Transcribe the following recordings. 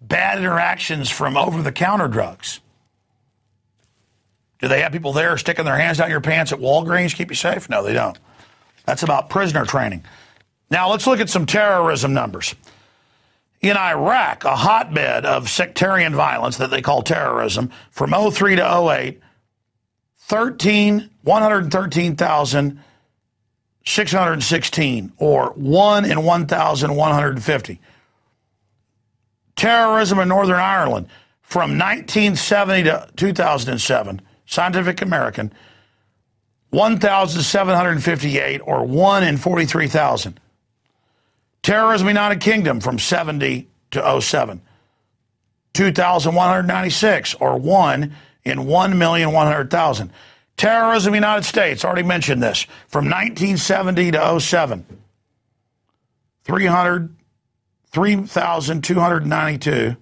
bad interactions from over-the-counter drugs? Do they have people there sticking their hands down your pants at Walgreens to keep you safe? No, they don't. That's about prisoner training. Now, let's look at some terrorism numbers. In Iraq, a hotbed of sectarian violence that they call terrorism, from 03 to 08, 113,616, or 1 in 1,150. Terrorism in Northern Ireland, from 1970 to 2007, Scientific American, 1,758, or 1 in 43,000. Terrorism in the United Kingdom, from 70 to 07, 2,196, or 1 in 1,100,000. Terrorism in the United States, already mentioned this, from 1970 to 07, 3,292,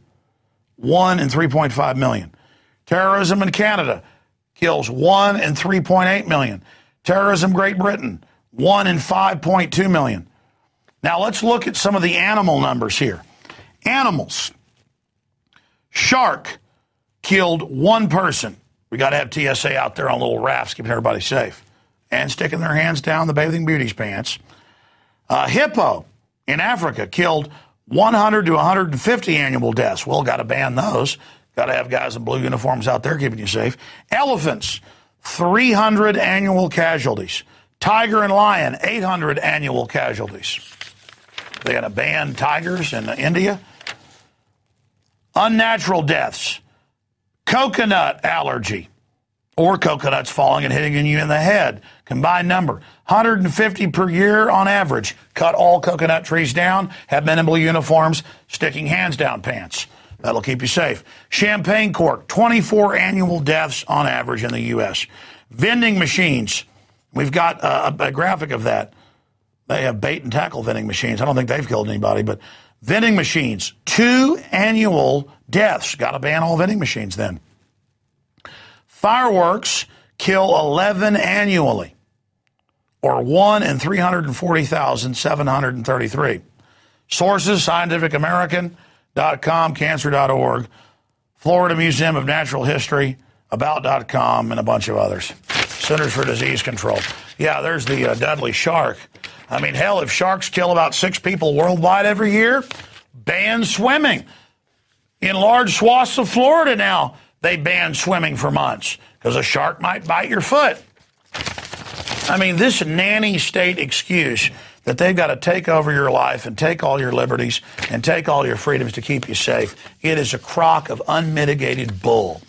1 in 3.5 million. Terrorism in Canada kills 1 in 3.8 million. Terrorism Great Britain, 1 in 5.2 million. Now let's look at some of the animal numbers here. Animals. Shark killed 1 person. We got to have TSA out there on little rafts keeping everybody safe and sticking their hands down the bathing beauty's pants. Hippo in Africa killed 100 to 150 annual deaths. Well, got to ban those. Got to have guys in blue uniforms out there keeping you safe. Elephants, 300 annual casualties. Tiger and lion, 800 annual casualties. They're going to ban tigers in India. Unnatural deaths. Coconut allergy, or coconuts falling and hitting you in the head. Combined number, 150 per year on average. Cut all coconut trees down, have men in blue uniforms sticking hands down pants. That'll keep you safe. Champagne cork, 24 annual deaths on average in the U.S. Vending machines, we've got a graphic of that. They have bait and tackle vending machines. I don't think they've killed anybody, but vending machines, 2 annual deaths. Got to ban all vending machines then. Fireworks kill 11 annually, or 1 in 340,733. Sources, scientificamerican.com, cancer.org, Florida Museum of Natural History, about.com, and a bunch of others. Centers for Disease Control. Yeah, there's the deadly shark. I mean, hell, if sharks kill about 6 people worldwide every year, ban swimming. In large swaths of Florida now, they ban swimming for months because a shark might bite your foot. I mean, this nanny state excuse that they've got to take over your life and take all your liberties and take all your freedoms to keep you safe, it is a crock of unmitigated bull.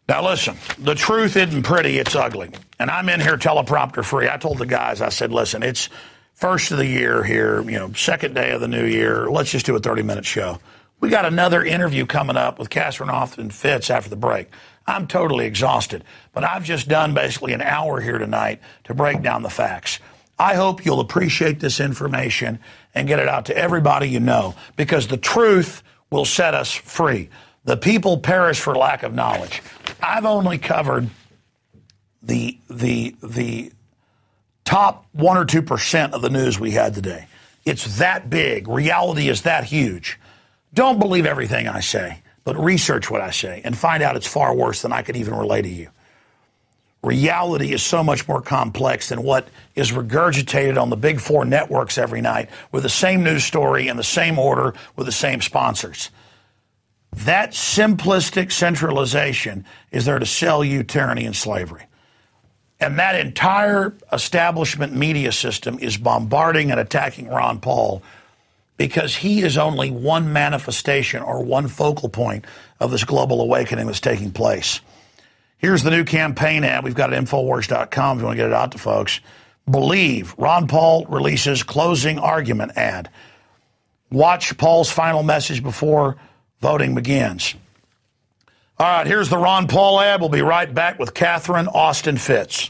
Now, listen, the truth isn't pretty, it's ugly. And I'm in here teleprompter free. I told the guys, I said, listen, it's first of the year here, second day of the new year. Let's just do a 30-minute show. We got another interview coming up with Kassernoff and Fitz after the break. I'm totally exhausted, but I've just done basically an hour here tonight to break down the facts. I hope you'll appreciate this information and get it out to everybody you know, because the truth will set us free. The people perish for lack of knowledge. I've only covered the top 1 or 2% of the news we had today. It's that big. Reality is that huge. Don't believe everything I say, but research what I say and find out it's far worse than I could even relay to you. Reality is so much more complex than what is regurgitated on the big 4 networks every night with the same news story in the same order with the same sponsors. That simplistic centralization is there to sell you tyranny and slavery. And that entire establishment media system is bombarding and attacking Ron Paul because he is only one manifestation or one focal point of this global awakening that's taking place. Here's the new campaign ad. We've got it at Infowars.com if you want to get it out to folks. Believe. Ron Paul releases closing argument ad. Watch Paul's final message before voting begins. All right, here's the Ron Paul ad. We'll be right back with Catherine Austin Fitz.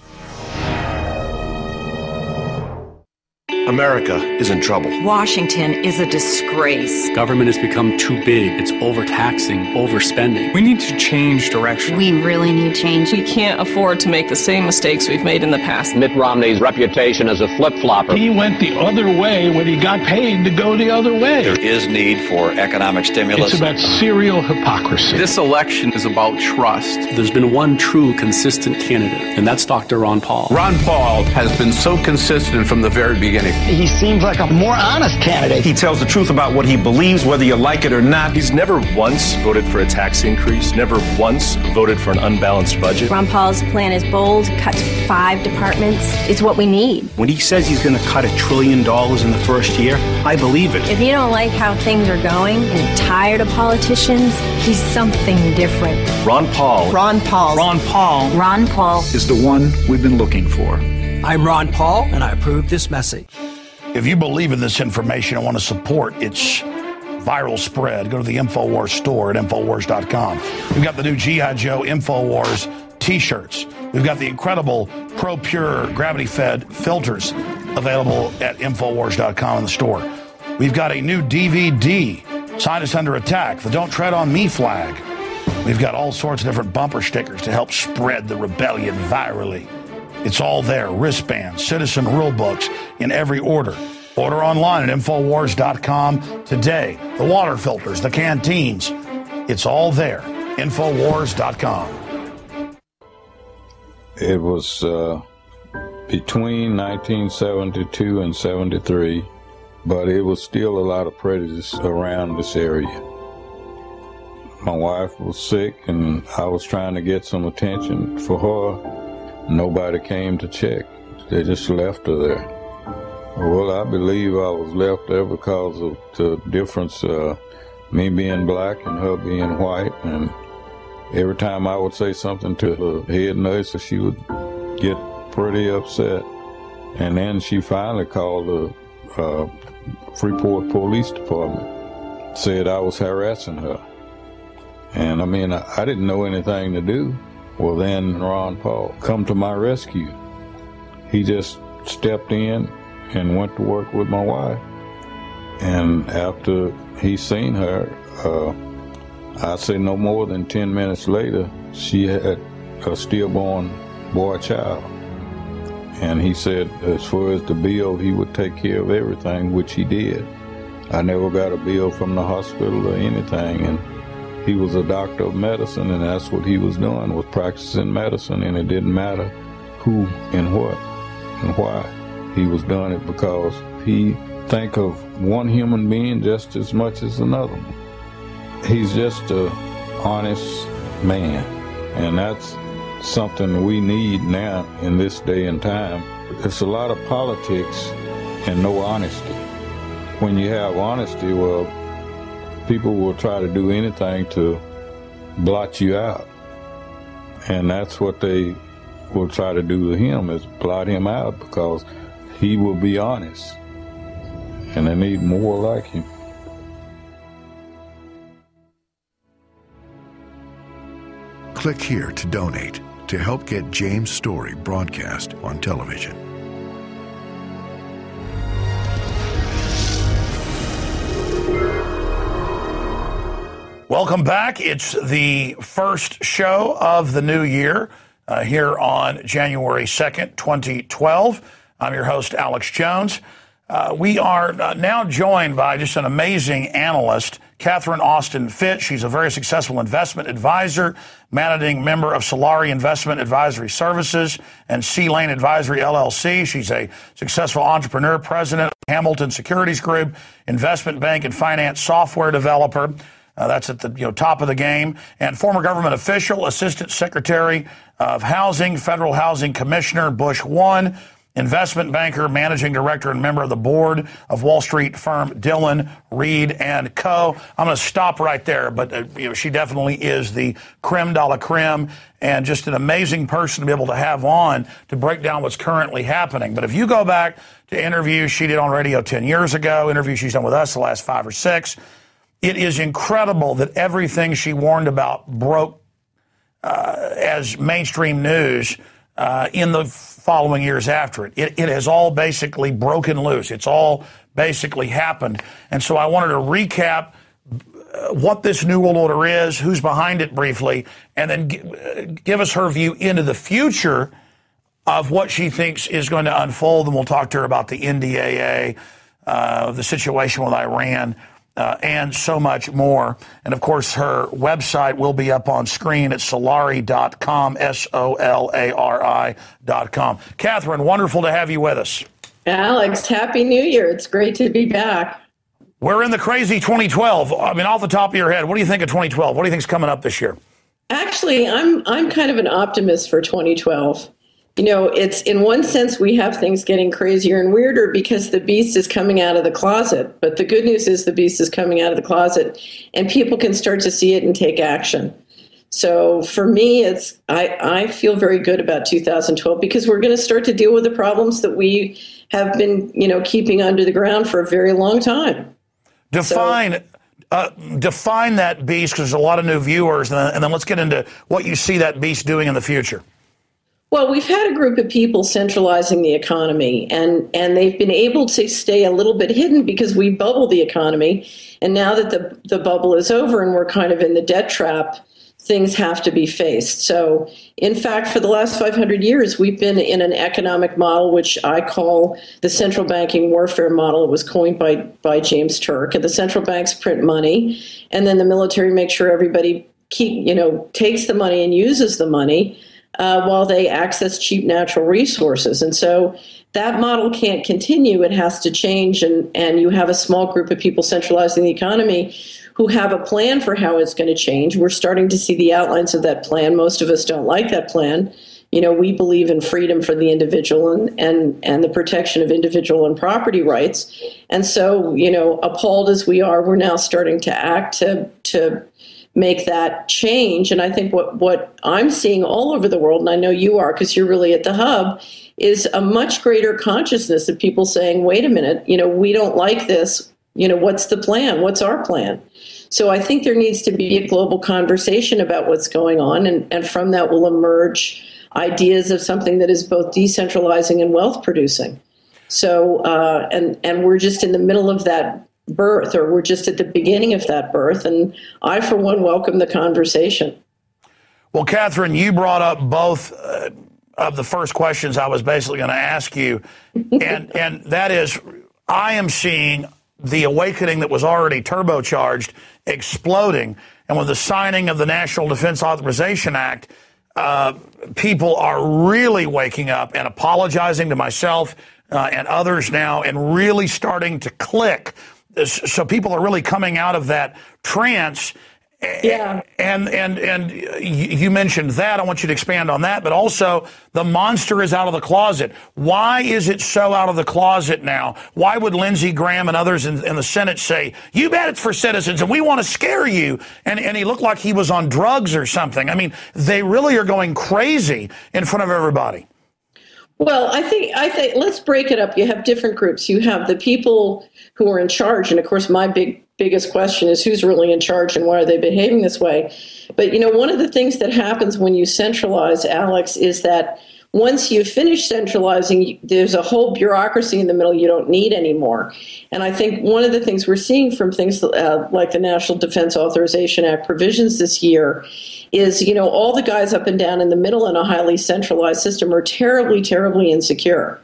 America is in trouble. Washington is a disgrace. Government has become too big. It's overtaxing, overspending. We need to change direction. We really need change. We can't afford to make the same mistakes we've made in the past. Mitt Romney's reputation as a flip-flopper. He went the other way when he got paid to go the other way. There is need for economic stimulus. It's about serial hypocrisy. This election is about trust. There's been one true, consistent candidate, and that's Dr. Ron Paul. Ron Paul has been so consistent from the very beginning. He seems like a more honest candidate. He tells the truth about what he believes, whether you like it or not. He's never once voted for a tax increase, never once voted for an unbalanced budget. Ron Paul's plan is bold, cuts 5 departments. It's what we need. When he says he's going to cut $1 trillion in the first year, I believe it. If you don't like how things are going and you're tired of politicians, he's something different. Ron Paul. Ron Paul. Ron Paul. Ron Paul is the one we've been looking for. I'm Ron Paul, and I approve this message. If you believe in this information and want to support its viral spread, go to the Infowars store at Infowars.com. We've got the new G.I. Joe Infowars t-shirts. We've got the incredible Pro Pure gravity-fed filters available at Infowars.com in the store. We've got a new DVD, Scientists Under Attack, the Don't Tread on Me flag. We've got all sorts of different bumper stickers to help spread the rebellion virally. It's all there. Wristbands, citizen rule books in every order. Order online at Infowars.com today. The water filters, the canteens. It's all there. Infowars.com. It was between 1972 and 73, but it was still a lot of prejudice around this area. My wife was sick, and I was trying to get some attention for her. Nobody came to check. They just left her there. Well, I believe I was left there because of the difference, me being black and her being white. And every time I would say something to her head nurse, she would get pretty upset. And then she finally called the Freeport Police Department, said I was harassing her. And I mean, I didn't know anything to do. Well, then Ron Paul come to my rescue. He just stepped in and went to work with my wife. And after he seen her, I'd say no more than 10 minutes later, she had a stillborn boy child. And he said as far as the bill, he would take care of everything, which he did. I never got a bill from the hospital or anything. And he was a doctor of medicine, and that's what he was doing, was practicing medicine, and it didn't matter who and what and why. He was doing it because he think of one human being just as much as another. He's just an honest man, and that's something we need now in this day and time. It's a lot of politics and no honesty. When you have honesty, well, people will try to do anything to blot you out. And that's what they will try to do to him, is blot him out, because he will be honest. And they need more like him. Click here to donate to help get James' story broadcast on television. Welcome back. It's the first show of the new year here on January 2nd, 2012. I'm your host, Alex Jones. We are now joined by just an amazing analyst, Catherine Austin Fitch. She's a very successful investment advisor, managing member of Solari Investment Advisory Services and C Lane Advisory LLC. She's a successful entrepreneur, president of Hamilton Securities Group, investment bank and finance software developer. That's at the top of the game. And former government official, Assistant Secretary of Housing, Federal Housing Commissioner, Bush 1, investment banker, managing director, and member of the board of Wall Street firm Dillon, Reed & Co. I'm going to stop right there, but she definitely is the creme de la creme, and just an amazing person to be able to have on to break down what's currently happening. But if you go back to interviews she did on radio 10 years ago, interviews she's done with us the last 5 or 6, it is incredible that everything she warned about broke as mainstream news in the following years after it. It has all basically broken loose. It's all basically happened. And so I wanted to recap what this New World Order is, who's behind it briefly, and then give us her view into the future of what she thinks is going to unfold. And we'll talk to her about the NDAA, the situation with Iran, and so much more. And, of course, her website will be up on screen at solari.com, SOLARI.com. Catherine, wonderful to have you with us. Alex, Happy New Year. It's great to be back. We're in the crazy 2012. I mean, off the top of your head, what do you think of 2012? What do you think's coming up this year? Actually, I'm kind of an optimist for 2012. You know, it's in one sense we have things getting crazier and weirder because the beast is coming out of the closet. But the good news is the beast is coming out of the closet and people can start to see it and take action. So for me, I feel very good about 2012 because we're going to start to deal with the problems that we have been, keeping under the ground for a very long time. Define that beast, because there's a lot of new viewers, and then let's get into what you see that beast doing in the future. Well, we've had a group of people centralizing the economy, and they've been able to stay a little bit hidden because we bubbled the economy. And now that the bubble is over and we're kind of in the debt trap, things have to be faced. So, in fact, for the last 500 years, we've been in an economic model, which I call the central banking warfare model. It was coined by James Turk. And the central banks print money, and then the military makes sure everybody takes the money and uses the money while they access cheap natural resources. And so that model can't continue. It has to change. And you have a small group of people centralizing the economy who have a plan for how it's going to change. We're starting to see the outlines of that plan. Most of us don't like that plan. We believe in freedom for the individual and the protection of individual and property rights. And so, appalled as we are, we're now starting to act to make that change. And I think what I'm seeing all over the world, and I know you are because you're really at the hub, is a much greater consciousness of people saying, wait a minute, we don't like this. What's the plan? What's our plan? So I think there needs to be a global conversation about what's going on. And from that will emerge ideas of something that is both decentralizing and wealth producing. So, and we're just in the middle of that birth, or we're just at the beginning of that birth. And I, for one, welcome the conversation. Well, Catherine, you brought up both of the first questions I was basically going to ask you. And that is, I am seeing the awakening that was already turbocharged exploding. And with the signing of the National Defense Authorization Act, people are really waking up and apologizing to myself and others now and really starting to click. So people are really coming out of that trance. Yeah. And you mentioned that. I want you to expand on that. But also, the monster is out of the closet. Why is it so out of the closet now? Why would Lindsey Graham and others in the Senate say, you bet it's for citizens and we want to scare you? And he looked like he was on drugs or something. I mean, they really are going crazy in front of everybody. Well, I think let's break it up. You have different groups. You have the people who are in charge. And of course, my biggest question is who's really in charge and why are they behaving this way? But, one of the things that happens when you centralize, Alex, is that once you finish centralizing, there's a whole bureaucracy in the middle you don't need anymore. And I think one of the things we're seeing from things like the National Defense Authorization Act provisions this year is, all the guys up and down in the middle in a highly centralized system are terribly, terribly insecure.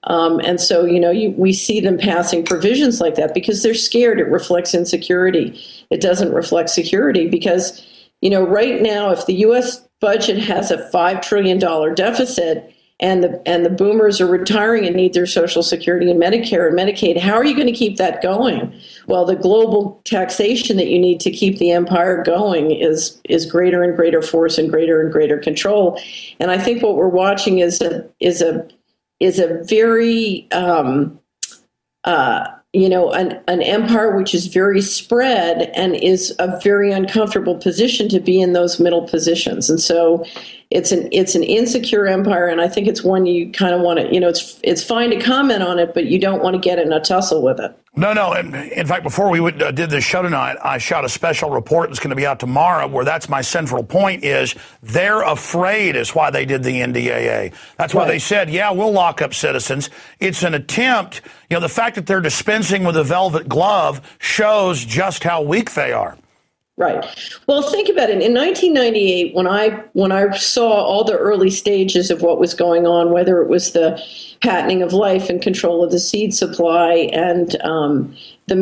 And so, we see them passing provisions like that because they're scared. It reflects insecurity. It doesn't reflect security because, right now, if the U.S. budget has a $5 trillion deficit and the boomers are retiring and need their Social Security and Medicare and Medicaid, how are you going to keep that going? Well, the global taxation that you need to keep the empire going is greater and greater force and greater control. And I think what we're watching is a very an empire which is very spread and is a very uncomfortable position to be in those middle positions. And so it's an insecure empire, and I think it's one you kind of want to, it's fine to comment on it, but you don't want to get in a tussle with it. No. In fact, before we did this show tonight, I shot a special report that's going to be out tomorrow where that's my central point is they're afraid is why they did the NDAA. That's why they said, yeah, we'll lock up citizens. It's an attempt. The fact that they're dispensing with a velvet glove shows just how weak they are. Right. Well, think about it. In 1998, when I saw all the early stages of what was going on, whether it was the patenting of life and control of the seed supply and the